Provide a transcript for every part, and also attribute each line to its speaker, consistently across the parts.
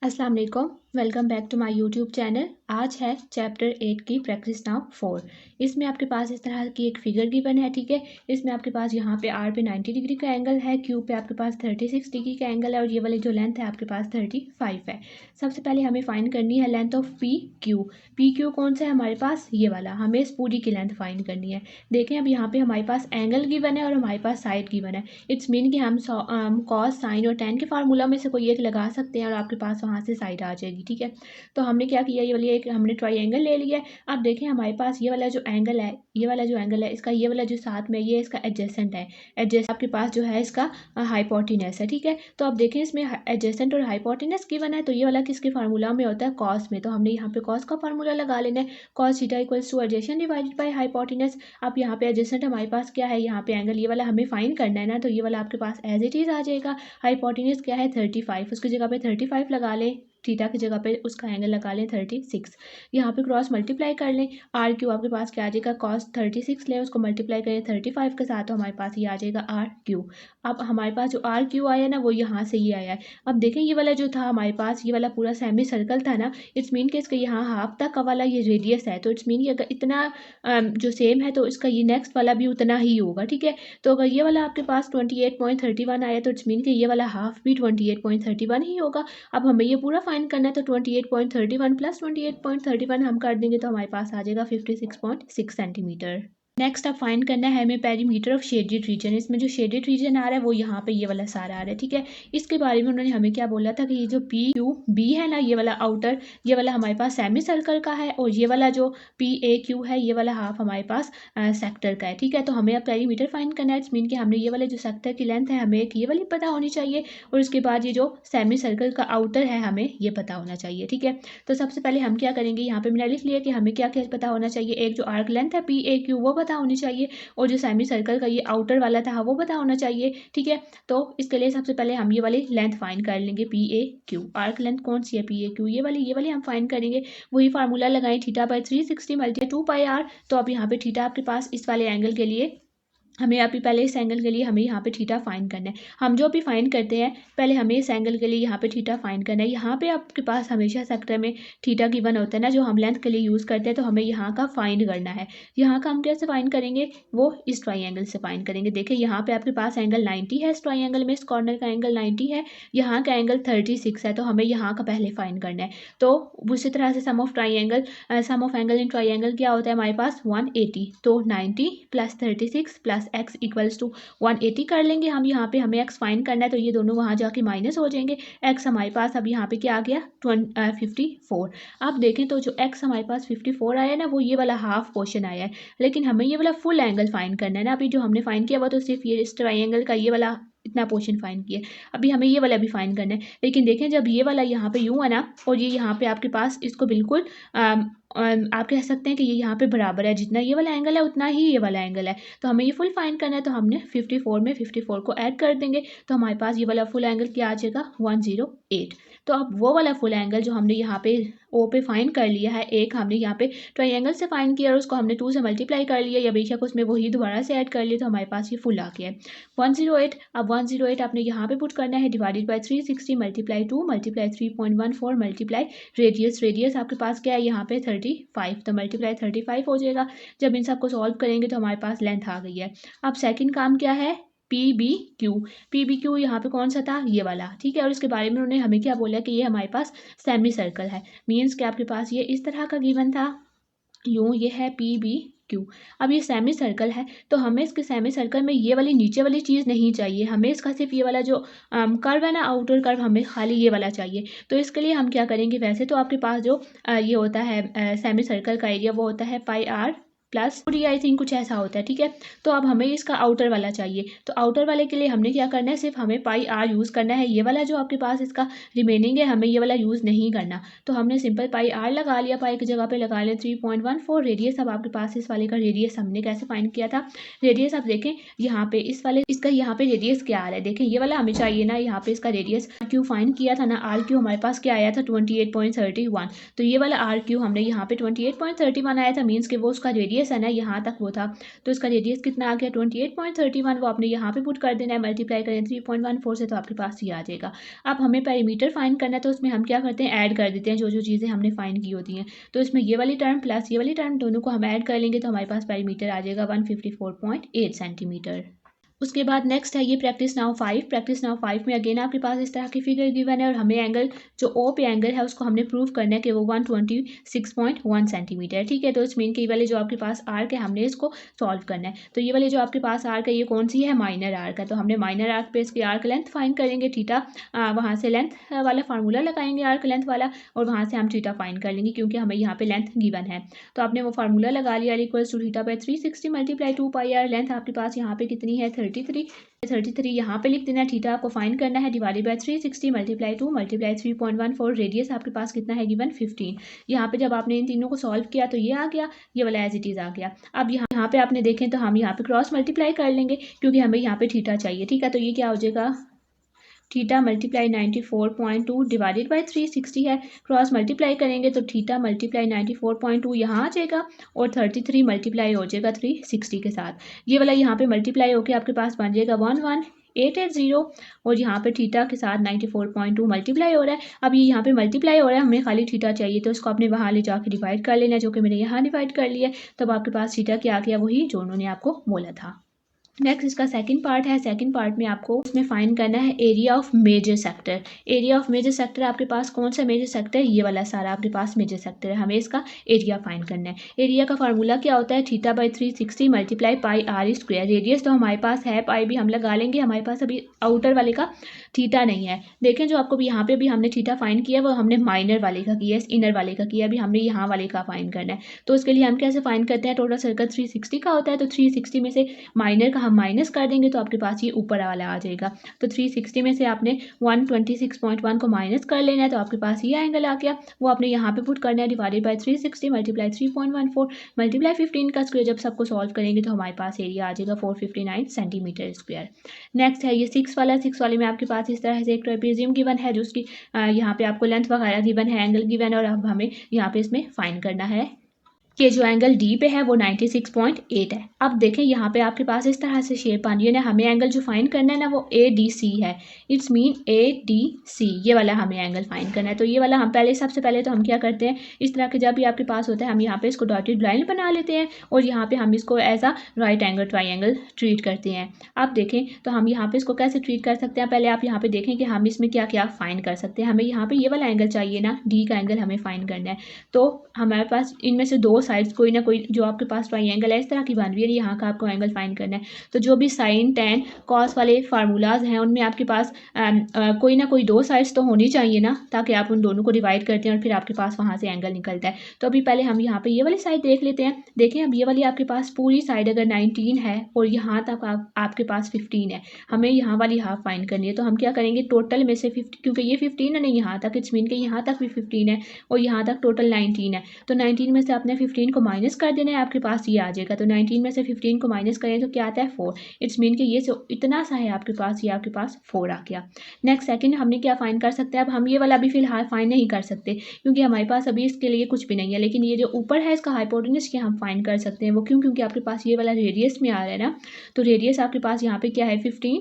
Speaker 1: अस्सलाम वालेकुम, welcome back to my YouTube channel. आज है चैप्टर 8 की प्रैक्टिस नाउ 4। इसमें आपके पास इस तरह की एक फिगर गिवन है, ठीक है। इसमें आपके पास यहाँ पे आर पे 90 डिग्री का एंगल है, क्यू पे आपके पास 36 डिग्री का एंगल है और ये वाली जो लेंथ है आपके पास 35 है। सबसे पहले हमें फाइंड करनी है length of P Q. P Q कौन सा है हमारे पास, ये वाला। हमें इस पूरी की लेंथ फाइंड करनी है। देखें अब यहाँ पे हमारे पास एंगल गिवन है और हमारे पास साइड गिवन है। इट्स मीन कि हम कॉस साइन और टेन के फार्मूला में से कोई एक लगा सकते हैं और आपके पास वहाँ से साइड आ जाएगी, ठीक है। तो हमने क्या किया, ये वाली एक हमने ट्राइंगल ले लिया है। अब देखें हमारे पास ये वाला जो एंगल है, ये वाला जो एंगल है इसका, ये वाला जो साथ में ये इसका एडजेसेंट है। एडजेसेंट आपके पास जो है इसका हाइपोटेनस है, ठीक है। तो अब देखें इसमें एडजेसेंट और हाइपोटेनस गिवन है, तो ये वाला किसके फार्मूला में होता है, कॉस में। तो हमने यहाँ पे कॉस का फार्मूला लगा लेना है। Cos theta equals two adjacent divided by hypotenuse. अब यहाँ पे एडजेसेंट हमारे पास क्या है, यहाँ पे एंगल ये वाला हमें फाइंड करना है ना, तो ये वाला आपके पास एज इट इज आ जाएगा। हाइपोटेनस क्या है 35, उसकी जगह पे 35 लगा लें, थीटा की जगह पे उसका एंगल लगा लें 36। यहाँ पे क्रॉस मल्टीप्लाई कर लें, आर क्यू आपके पास क्या आ जाएगा, कॉस 36 लें उसको मल्टीप्लाई करें 35 के साथ, तो हमारे पास ये आ जाएगा आर क्यू। अब हमारे पास जो आर क्यू आया ना वो यहाँ से ये आया है। अब देखें ये वाला जो था हमारे पास, ये वाला पूरा सेमी सर्कल था ना, इट्स मीन कि इसका यहाँ हाफ तक का वाला ये रेडियस है। तो इट्स मीन कि अगर इतना जो सेम है तो इसका ये नेक्स्ट वाला भी उतना ही होगा, ठीक है। तो अगर ये वाला आपके पास 28.31 आया तो इट्स मीन कि ये वाला हाफ भी 28.31 ही होगा। अब हमें ये पूरा फाइंड करना है, तो 28.31 प्लस 28.31 हम कर देंगे तो हमारे पास आ जाएगा 56.6 सेंटीमीटर। नेक्स्ट अब फाइंड करना है हमें पेरीमीटर ऑफ शेडेड रीजन। इसमें जो शेडेड रीजन आ रहा है वो यहाँ पे ये वाला सारा आ रहा है, ठीक है। इसके बारे में उन्होंने हमें क्या बोला था कि ये जो पी क्यू बी है ना, ये वाला आउटर, ये वाला हमारे पास सेमी सर्कल का है और ये वाला जो पी ए क्यू है ये वाला हाफ हमारे पास सेक्टर का है, ठीक है। तो हमें अब पेरीमीटर फाइंड करना है। इट्स मीन कि हमने ये वाले जो सेक्टर की लेंथ है हमें एक ये वाली पता होनी चाहिए और उसके बाद ये जो सेमी सर्कल का आउटर है हमें ये पता होना चाहिए, ठीक है। तो सबसे पहले हम क्या करेंगे, यहाँ पे मैंने लिख लिया कि हमें क्या क्या पता होना चाहिए। एक जो आर्क लेंथ है पी ए क्यू वो पता होनी चाहिए और जो सेमी सर्कल का ये आउटर वाला था वो पता होना चाहिए, ठीक है। तो इसके लिए सबसे पहले हम ये वाली लेंथ फाइंड कर लेंगे, P A Q. Arc length कौन सी है, पी ए क्यू, ये वाली हम फाइंड करेंगे। वही फार्मूला लगाएं, theta by 360 multi 2 pi r. तो अब यहाँ पे थीटा आपके पास इस वाले एंगल के लिए हमें अभी पहले इस एंगल के लिए हमें यहाँ पे थीटा फाइंड करना है। हम जो भी फाइंड करते हैं पहले हमें इस एंगल के लिए यहाँ पे थीटा फाइंड करना है। यहाँ पे आपके पास हमेशा सेक्टर में थीटा गिवन होता है ना, जो हम लेंथ के लिए यूज़ करते हैं, तो हमें यहाँ का फाइंड करना है। यहाँ का हम कैसे फाइंड करेंगे, वो इस ट्राइंगल से फाइंड करेंगे। देखिए यहाँ पे आपके पास एंगल 90 है, इस ट्राइंगल में इस कॉर्नर का एंगल 90 है, यहाँ का एंगल 36 है, तो हमें यहाँ का पहले फाइंड करना है। तो उसी तरह से sum of angle in triangle क्या होता है हमारे पास 180। तो 90 plus 36 plus X equals to 180 कर लेंगे हम। यहाँ पे हमें एक्स फाइंड करना है तो ये दोनों वहाँ जाके माइनस हो जाएंगे। एक्स हमारे पास अब यहाँ पे क्या आ गया 54। अब देखें तो जो एक्स हमारे पास 54 आया ना वो ये वाला हाफ पोर्शन आया है, लेकिन हमें ये वाला फुल एंगल फाइंड करना है ना। अभी जो हमने फाइंड किया वो तो सिर्फ ये इस ट्राइंगल का ये वाला इतना पोर्शन फाइंड किया, अभी हमें ये वाला भी फाइंड करना है। लेकिन देखें जब ये वाला यहाँ पे यूँ है ना और ये यहाँ पे आपके पास इसको बिल्कुल आप कह सकते हैं कि ये यहाँ पे बराबर है, जितना ये वाला एंगल है उतना ही ये वाला एंगल है। तो हमें ये फुल फाइंड करना है, तो हमने 54 में 54 को ऐड कर देंगे तो हमारे पास ये वाला फुल एंगल क्या आ जाएगा 108। तो अब वो वाला फुल एंगल जो हमने यहाँ पे ओ पे फाइंड कर लिया है, एक हमने यहाँ पे ट्राइंगल से फाइंड किया और उसको हमने 2 से मल्टीप्लाई कर लिया या बेशक उसमें वही दोबारा से ऐड कर लिया, तो हमारे पास ये फुल आ गया है 108। अब 108 आपने यहाँ पे पुट करना है, divided by 360 multiply 2 multiply 3.14 multiply radius आपके पास क्या है यहाँ पे 35, तो मल्टीप्लाई 35 हो जाएगा। जब इन सबको सॉल्व करेंगे तो हमारे पास लेंथ आ गई है। अब सेकंड काम क्या है, पी बी क्यू यहाँ पे कौन सा था, ये वाला, ठीक है। और इसके बारे में उन्होंने हमें क्या बोला कि ये हमारे पास सेमी सर्कल है, मीन्स कि आपके पास ये इस तरह का गिवन था, यूँ ये है पी बी क्यू। अब ये सेमी सर्कल है तो हमें इसके सेमी सर्कल में ये वाली नीचे वाली चीज़ नहीं चाहिए, हमें इसका सिर्फ ये वाला जो कर्व है ना, आउटर कर्व, हमें खाली ये वाला चाहिए। तो इसके लिए हम क्या करेंगे, वैसे तो आपके पास जो ये होता है सेमी सर्कल का एरिया वो होता है pi r plus 2d, I think कुछ ऐसा होता है, ठीक है। तो अब हमें इसका आउटर वाला चाहिए, तो आउटर वाले के लिए हमने क्या करना है, सिर्फ हमें पाई आर यूज़ करना है। ये वाला जो आपके पास इसका रिमेनिंग है हमें ये वाला यूज़ नहीं करना, तो हमने सिंपल पाई आर लगा लिया, पाई की जगह पे लगा लिया 3.14 रेडियस। अब आपके पास इस वाले का रेडियस हमने कैसे फाइंड किया था, रेडियस आप देखें यहाँ पे इस वाले इसका यहाँ पे रेडियस क्या आ रहा है, देखें ये वाला हमें चाहिए ना, यहाँ पे इसका रेडियस क्यू फाइंड किया था ना, आर क्यू हमारे पास क्या आया था 28.31। तो ये वाला आर क्यू हमने यहाँ पे 28.31 आया था, मीन्स कि वो उसका रेडियस ये सन है यहाँ तक वो था, तो इसका रेडियस कितना आ गया 28.31, वो आपने यहाँ पे पुट कर देना है, मल्टीप्लाई करें 3.14 से तो आपके पास ये आ जाएगा। अब हमें पेरीमीटर फाइंड करना है, तो उसमें हम क्या करते हैं, ऐड कर देते हैं जो जो चीज़ें हमने फाइंड की होती हैं। तो इसमें ये वाली टर्म प्लस ये वाली टर्म दोनों को हम ऐड कर लेंगे तो हमारे पास पेरीमीटर आ जाएगा 154.8 सेंटीमीटर। उसके बाद नेक्स्ट है ये प्रैक्टिस नाउ 5। प्रैक्टिस नाउ 5 में अगेन आपके पास इस तरह की फिगर गिवन है और हमें एंगल जो ओ पे एंगल है उसको हमने प्रूव करना है कि वो 126.1 सेंटीमीटर है, ठीक है। तो इस मीन के ये वाले जो आपके पास आर्क है हमने इसको सॉल्व करना है। तो ये वाले जो आपके पास आर्क है ये कौन सी है, माइनर आर्क है। तो हमने माइनर आर्क पे इसकी आर्क लेंथ फाइंड करेंगे, थीटा वहाँ से लेंथ वाला फार्मूला लगाएंगे आर्क लेंथ वाला, और वहाँ से हम थीटा फाइंड कर लेंगे क्योंकि हमें यहाँ पे लेंथ गिवन है। तो आपने वो फार्मूला लगा लिया, equals to theta by 360 multiply 2 pi r. Length आपके पास यहाँ पे कितनी है 33 यहाँ पे लिख देना है। थीटा आपको फाइंड करना है, divided by 360 multiply 2 multiply 3.14। Radius आपके पास कितना है गिवन 15। यहाँ पे जब आपने इन तीनों को सॉल्व किया तो ये आ गया, ये वाला एज इट इज़ आ गया। अब यहाँ पे आपने देखें तो हम यहाँ पे क्रॉस मल्टीप्लाई कर लेंगे क्योंकि हमें यहाँ पे थीटा चाहिए, ठीक है। तो ये क्या हो जाएगा, थीटा मल्टीप्लाई 94.2 डिवाइडेड बाई 360 है, क्रॉस मल्टीप्लाई करेंगे तो थीटा मल्टीप्लाई 94.2 यहाँ आ जाएगा और 33 मल्टीप्लाई हो जाएगा 360 के साथ। ये वाला यहाँ पे मल्टीप्लाई होके आपके पास बन जाएगा 11880 और यहाँ पे थीटा के साथ 94.2 मल्टीप्लाई हो रहा है। अब ये यहाँ पे मल्टीप्लाई हो रहा है, हमें खाली थीटा चाहिए तो इसको आपने वहाँ ले जाके डिवाइड कर लेना है, जो कि मैंने यहाँ डिवाइड कर लिया है। तब आपके पास थीटा क्या आ गया, वही जो उन्होंने आपको बोला था। नेक्स्ट इसका सेकंड पार्ट है। सेकंड पार्ट में आपको इसमें फाइंड करना है area of major sector. Area of major sector आपके पास कौन सा मेजर सेक्टर है, ये वाला सारा आपके पास मेजर सेक्टर है, हमें इसका एरिया फाइंड करना है। एरिया का फार्मूला क्या होता है, theta by 360 multiply pi r square. Radius तो हमारे पास है, पाई भी हम लगा लेंगे, हमारे पास अभी आउटर वाले का थीटा नहीं है। देखें जो आपको भी यहाँ पे भी हमने थीटा फाइंड किया वो हमने माइनर वाले का किया, इनर वाले का किया, अभी हमने यहाँ वाले का फाइंड करना है। तो उसके लिए हम कैसे फाइंड करते हैं, टोटल सर्कल 360 का होता है, तो 360 में से माइनर का हम माइनस कर देंगे तो आपके पास ये ऊपर वाला आ जाएगा। तो 360 में से आपने 126.1 को माइनस कर लेना है तो आपके पास ये एंगल आ गया, वो आपने यहाँ पे पुट करना है, डिवाइडेड बाई 360 मल्टीप्लाई 3.14 मल्टीप्लाई 15 का स्क्वायर। जब सबको सॉल्व करेंगे तो हमारे पास एरिया आ जाएगा 459 सेंटीमीटर स्क्वायर। नेक्स्ट है ये 6 वाला। 6 वाले में आपके पास इस तरह से एक ट्रेपेजियम गिवन है, जो उसकी यहाँ पे आपको लेंथ वगैरह गिवन है, एंगल गिवन है, और अब हमें यहाँ पे इसमें फाइंड करना है कि जो एंगल डी पे है वो 96.8 है। अब देखें यहाँ पे आपके पास इस तरह से शेप आनी है ना, हमें एंगल जो फाइंड करना है ना वो ADC है, इट्स मीन ADC, ये वाला हमें एंगल फाइंड करना है। तो ये वाला हम पहले सबसे पहले तो हम क्या करते हैं, इस तरह के जब भी आपके पास होता है हम यहाँ पे इसको डॉटेड लाइन बना लेते हैं और यहाँ पे हम इसको as a right angle triangle treat करते हैं। अब देखें तो हम यहाँ पे इसको कैसे ट्रीट कर सकते हैं, पहले आप यहाँ पे देखें कि हम इसमें क्या क्या फाइंड कर सकते हैं। हमें यहाँ पे ये वाला एंगल चाहिए ना, डी का एंगल हमें फाइंड करना है। तो हमारे पास इनमें से दो साइड्स कोई ना कोई जो आपके पास ट्राइंगल है इस तरह की बन रही है, यहाँ का आपको एंगल फाइंड करना है। तो जो भी साइन टेन कॉस वाले फार्मूलाज हैं उनमें आपके पास कोई ना कोई दो साइड्स तो होनी चाहिए ना, ताकि आप उन दोनों को डिवाइड करते हैं और फिर आपके पास वहाँ से एंगल निकलता है। तो अभी पहले हम यहाँ पे ये वाली साइड देख लेते हैं। देखें अब ये वाली आपके पास पूरी साइड अगर 19 है और यहाँ तक आपके पास 15 है, हमें यहाँ वाली हाफ फाइंड करनी है। तो हम क्या करेंगे, टोटल में से 50, क्योंकि ये 15 है ना यहाँ तक, इट्स मीन के यहाँ तक भी 15 है और यहाँ तक टोटल 19 है। तो 19 में से आपने 15 को माइनस कर देना है, आपके पास ये आ जाएगा। तो 19 में से 15 को माइनस करें तो क्या आता है 4, इट्स मीन कि ये जो इतना सा है आपके पास, ये आपके पास 4 आ गया। नेक्स्ट सेकंड हमने क्या फाइंड कर सकते हैं, अब हम ये वाला भी फिलहाल फाइंड नहीं कर सकते क्योंकि हमारे पास अभी इसके लिए कुछ भी नहीं है, लेकिन ये जो ऊपर है इसका हाइपोटेनस क्या हम फाइंड कर सकते हैं। वो क्यों, क्योंकि आपके पास ये वाला रेडियस में आ रहा है ना, तो रेडियस आपके पास यहाँ पे क्या है 15,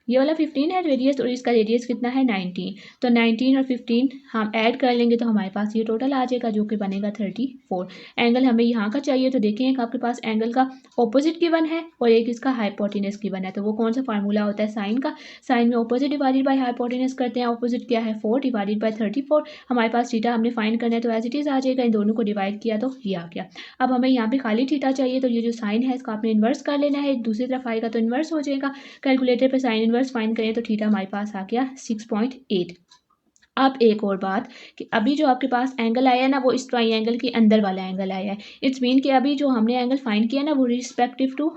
Speaker 1: ये वाला 15 है रेडियस और इसका रेडियस कितना है 19। तो 19 और 15 हम ऐड कर लेंगे तो हमारे पास ये टोटल आ जाएगा जो कि बनेगा 34। एंगल हमें यहाँ का चाहिए, तो देखिए एक आपके पास एंगल का ऑपोजिट गिवन है और एक इसका हाइपोटेनस गिवन है। तो वो कौन सा फार्मूला होता है साइन का, साइन में ऑपोजिट डिवाइडेड बाय हाइपोटेनस करते हैं। ऑपोजिट क्या है 4 डिवाइडेड बाय 34। हमारे पास थीटा हमने फाइंड करना है तो एज इट इज़ आ जाएगा, इन दोनों को डिवाइड किया तो ये आ गया। अब हमें यहाँ पे खाली थीटा चाहिए, तो ये जो साइन है इसका आपने इन्वर्स कर लेना है, दूसरी तरफ आएगा तो इन्वर्स हो जाएगा। कैलकुलेटर पर साइन इन्वर्स फाइंड करें तो थीटा हमारे पास आ गया 6.8। अब एक और बात कि अभी जो आपके पास एंगल आया है ना वो इस ट्राइंगल के अंदर वाला एंगल आया है, इट्स मीन कि अभी जो हमने एंगल फाइंड किया ना वो respective to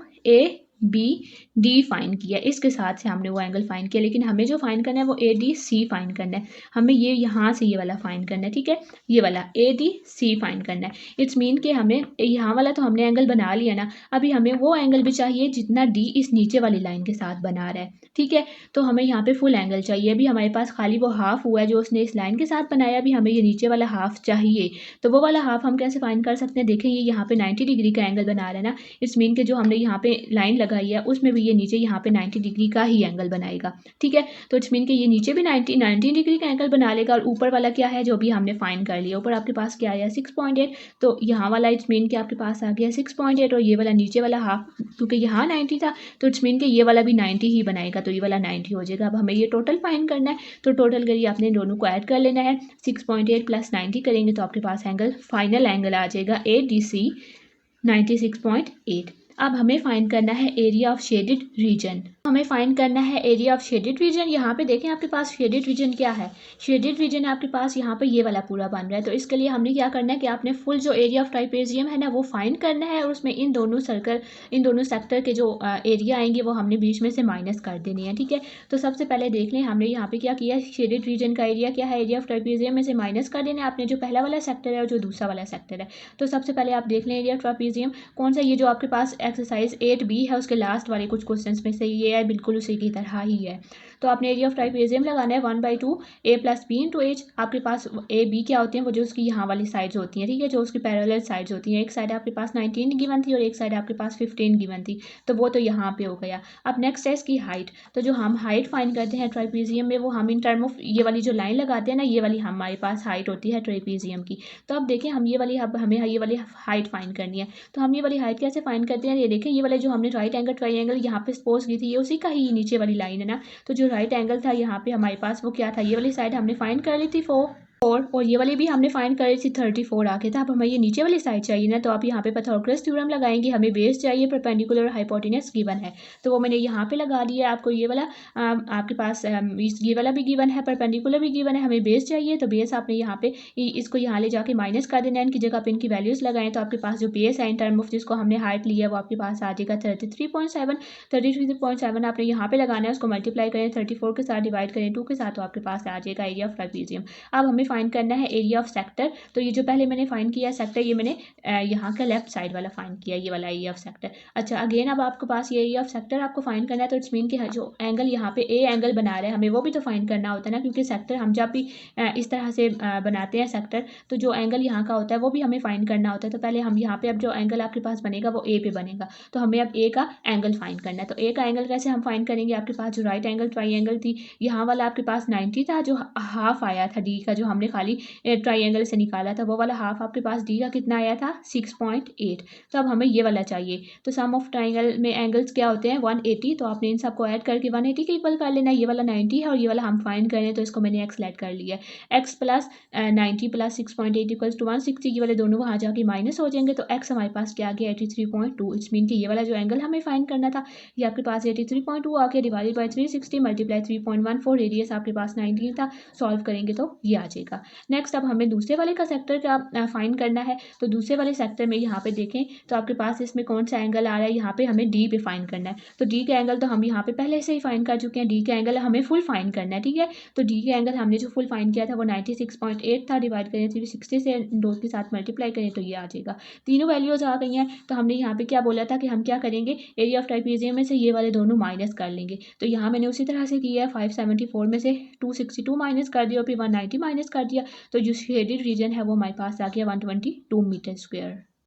Speaker 1: B D find किया, इसके साथ से हमने वो एंगल फाइन किया, लेकिन हमें जो फाइन करना है वो ए डी सी फाइन करना है। हमें ये यहाँ से ये वाला फाइन करना है, ठीक है, ये वाला ए डी सी फाइन करना है। इट्स मीन कि हमें यहाँ वाला तो हमने एंगल बना लिया ना, अभी हमें वो एंगल भी चाहिए जितना डी इस नीचे वाली लाइन के साथ बना रहा है, ठीक है। तो हमें यहाँ पे फुल एंगल चाहिए, अभी हमारे पास खाली वो हाफ हुआ है जो उसने इस लाइन के साथ बनाया, अभी हमें ये नीचे वाला हाफ चाहिए। तो वो वाला हाफ हम कैसे फाइन कर सकते हैं, देखें ये यहाँ पे 90 डिग्री का एंगल बना रहा है ना, इट्स मीन कि जो हमने यहाँ पे लाइन लगाई है उसमें भी ये नीचे यहाँ पे 90 डिग्री का ही एंगल बनाएगा, ठीक है। तो इट्स मीन कि ये नीचे भी 90 डिग्री का एंगल बना लेगा, और ऊपर वाला क्या है जो भी हमने फाइन कर लिया, ऊपर आपके पास क्या आया 6.8, तो यहाँ वाला इट्स मीन कि आपके पास आ गया 6.8, और ये वाला नीचे वाला हाफ क्योंकि यहाँ 90 था तो इट्स मीन कि ये वाला भी 90 ही बनाएगा, तो ये वाला 90 हो जाएगा। अब हमें ये टोटल फाइन करना है, तो टोटल करिए आपने दोनों को ऐड कर लेना है, 6.8 प्लस 90 करेंगे तो आपके पास एंगल फाइनल एंगल आ जाएगा ADC 96.8। अब हमें फाइंड करना है एरिया ऑफ शेडेड रीजन, हमें फाइंड करना है एरिया ऑफ शेडेड रीजन। यहाँ पे देखें आपके पास शेडेड रीजन क्या है, शेडेड रीजन आपके पास यहाँ पे ये वाला पूरा बन रहा है, तो इसके लिए हमने क्या करना है कि आपने फुल जो एरिया ऑफ ट्राइपेजियम है ना वो फाइंड करना है, और उसमें इन दोनों सर्कल इन दोनों सेक्टर के जो एरिया आएंगे वो हमने बीच में से माइनस कर देनी है, ठीक है। तो सबसे पहले देख लें हमने यहाँ पे क्या किया, शेडेड रीजन का एरिया क्या है, एरिया ऑफ ट्राइपेजियम में से माइनस कर देना है आपने जो पहला वाला सेक्टर है और जो दूसरा वाला सेक्टर है। तो सबसे पहले आप देख लें एरिया ऑफ ट्राइपेजियम कौन सा, ये जो आपके पास एक्सरसाइज 8B है उसके लास्ट वाले कुछ क्वेश्चंस में से ये है, बिल्कुल उसी की तरह ही है। तो आपने एरिया ऑफ ट्राइपेजियम लगाना है 1/2 A + B × H। आपके पास A B क्या होते हैं, वो जो उसकी यहाँ वाली साइड्स होती हैं, ठीक है, जो उसकी पैरेलल साइड्स होती हैं, एक साइड आपके पास 19 गिवन थी और एक साइड आपके पास 15 गिवन थी, तो वो तो यहाँ पे हो गया। अब नेक्स्ट है इसकी हाइट, तो जो हम हाइट फाइंड करते हैं ट्राइपेजियम में वो हम इन टर्म ऑफ ये वाली जो लाइन लगाते हैं ना, ये वाली हमारे पास हाइट होती है ट्राइपेजियम की। तो अब देखें हम ये वाली हमें ये वाली हाइट फाइंड करनी है, तो हम ये वाली हाइट कैसे फाइंड करते हैं, ये देखें ये वाले जो हमने राइट एंगल ट्राइंगल यहाँ पे सपोज की थी ये उसी का ही नीचे वाली लाइन है ना, तो जो राइट एंगल था यहाँ पे हमारे पास वो क्या था, ये वाली साइड हमने फाइंड कर ली थी 4 और ये वाली भी हमने फाइंड कर ली थी 34 आके था। अब हमें ये नीचे वाली साइड चाहिए ना, तो आप यहाँ पे पाइथागोरस थ्योरम लगाएंगे, हमें बेस चाहिए परपेंडिकुलर हाइपोटेनस गिवन है, तो वो मैंने यहाँ पे लगा दिया। आपको ये वाला आपके पास ये वाला भी गिवन है, परपेंडिकुलर भी गिवन है, हमें बेस चाहिए, तो बेस आपने यहाँ पे इसको यहाँ ले जाके माइनस कर देना है, इनकी जगह पे इनकी वैल्यूज लगाएं, तो आपके पास जो बेस है इन टर्म ऑफ जिसको हमने हाइट लिया वो आपके पास आ जाएगा 33.7 आपने यहाँ पे लगाना है, उसको मल्टीप्लाई करें 34 के साथ, डिवाइड करें 2 के साथ, तो आपके पास आ जाएगा एरिया ऑफ ट्राइपेजियम। अब हमें फाइंड करना है एरिया ऑफ सेक्टर, तो ये जो पहले मैंने फाइंड किया सेक्टर, ये मैंने यहाँ का लेफ्ट साइड वाला फाइंड किया, ये वाला एरिया ऑफ सेक्टर। अच्छा अगेन अब आपके पास ये एरिया ऑफ सेक्टर आपको फाइंड करना है, तो इट्स मीन कि जो एंगल यहाँ पे ए एंगल बना रहे हैं हमें वो भी तो फाइंड करना होता है ना, क्योंकि सेक्टर हम जब भी इस तरह से बनाते हैं सेक्टर, तो जो एंगल यहाँ का होता है वो भी हमें फाइंड करना होता है। तो पहले हम यहाँ पे अब जो एंगल आपके पास बनेगा वो ए पे बनेगा, तो हमें अब ए का एंगल फाइंड करना है। तो ए का एंगल कैसे हम फाइंड करेंगे, आपके पास जो राइट एंगल ट्राइंगल थी यहाँ वाला आपके पास 90 था, जो हाफ आया था डी का जो हमने खाली ट्राइंगल से निकाला था, वो वाला हाफ आपके पास डी का कितना आया था 6.8। तो अब हमें ये वाला चाहिए, तो सम ऑफ ट्राइंगल में एंगल्स क्या होते हैं 180, तो आपने इन सबको ऐड करके 180 के इक्वल कर लेना। ये वाला 90 है और ये वाला हम फाइंड करें, तो इसको मैंने एक्स लेट कर लिया है, x + 90 + 6.8 = 160, ये वाले दोनों वहाँ जाके माइनस हो जाएंगे, तो x हमारे पास क्या आ गया 83.2। इट्स मीन कि ये वाला जो एंगल हमें फाइंड करना था ये आपके पास 83.2 आ गया, डिवाइडेड बाई 360 मल्टीप्लाई 3.14, रेडियस आपके पास 19 था, सॉल्व करेंगे तो ये आ जाएगा। नेक्स्ट अब हमें दूसरे वाले का सेक्टर का फाइंड करना है, तो दूसरे वाले सेक्टर में यहाँ पे देखें तो आपके पास इसमें कौन सा एंगल आ रहा है, यहाँ पे हमें डी पे फाइंड करना है। तो डी का एंगल तो हम यहाँ पे पहले से ही फाइंड कर चुके हैं, डी का एंगल हमें फुल फाइंड करना है, ठीक है। तो डी का एंगल हमने जो फुल फाइंड किया था वो 96.8 था, डिवाइड करें 360 से 2 के साथ मल्टीप्लाई करें तो ये आ जाएगा। तीनों वैल्यूज आ गई हैं, तो हमने यहाँ पे क्या बोला था कि हम क्या करेंगे एरिया ऑफ ट्राइपेजियम में से ये वाले दोनों माइनस कर लेंगे, तो यहाँ मैंने उसी तरह से किया है 574 में से 262 माइनस कर दिया और फिर 190 माइनस कर दिया, तो जो शेडेड रीजन है वो हमारे पास आ गया 122 मीटर स्क्वायर।